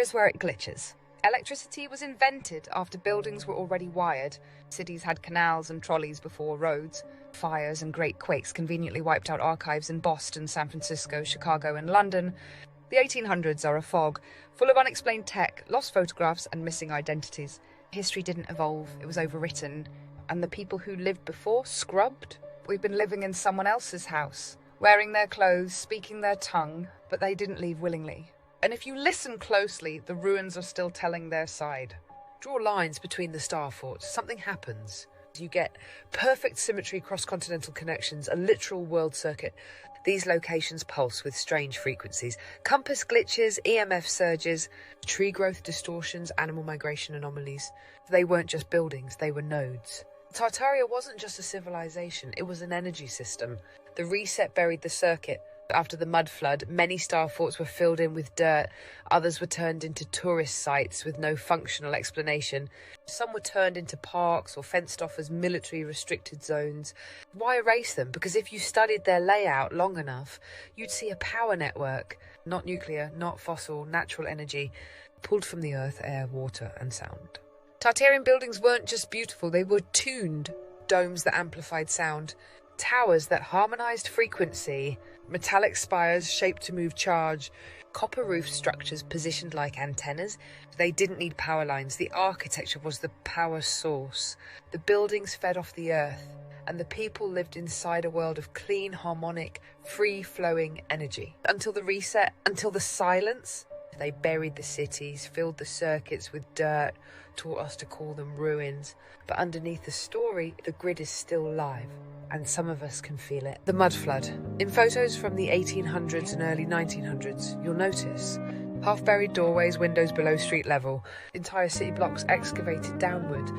Here's where it glitches. Electricity was invented after buildings were already wired. Cities had canals and trolleys before roads. Fires and great quakes conveniently wiped out archives in Boston, San Francisco, Chicago, and London. The 1800s are a fog, full of unexplained tech, lost photographs, and missing identities. History didn't evolve, it was overwritten. And the people who lived before, scrubbed? We've been living in someone else's house, wearing their clothes, speaking their tongue, but they didn't leave willingly. And if you listen closely, the ruins are still telling their side. Draw lines between the star forts. Something happens. You get perfect symmetry, cross-continental connections, a literal world circuit. These locations pulse with strange frequencies. Compass glitches, EMF surges, tree growth distortions, animal migration anomalies. They weren't just buildings, they were nodes. Tartaria wasn't just a civilization, it was an energy system. The reset buried the circuit. After the mud flood, many star forts were filled in with dirt. Others were turned into tourist sites with no functional explanation. Some were turned into parks or fenced off as military restricted zones. Why erase them? Because if you studied their layout long enough, you'd see a power network. Not nuclear, not fossil, natural energy, pulled from the earth, air, water, and sound. Tartarian buildings weren't just beautiful, they were tuned. Domes that amplified sound. Towers that harmonized frequency, metallic spires shaped to move charge, copper roof structures positioned like antennas. They didn't need power lines. The architecture was the power source. The buildings fed off the earth, and the people lived inside a world of clean, harmonic, free-flowing energy. Until the reset, until the silence, they buried the cities, filled the circuits with dirt, taught us to call them ruins. But underneath the story, the grid is still live, and some of us can feel it. The mud flood. In photos from the 1800s and early 1900s, you'll notice half-buried doorways, windows below street level, entire city blocks excavated downward,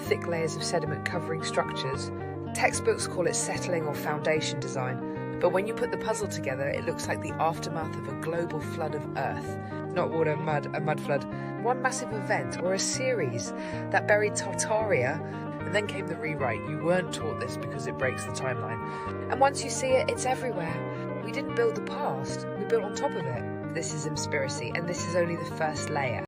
thick layers of sediment covering structures. Textbooks call it settling or foundation design, but when you put the puzzle together, it looks like the aftermath of a global flood of earth. Not water, mud, a mud flood. One massive event, or a series, that buried Tartaria, and then came the rewrite. You weren't taught this because it breaks the timeline. And once you see it, it's everywhere. We didn't build the past, we built on top of it. This is Inspiracy, and this is only the first layer.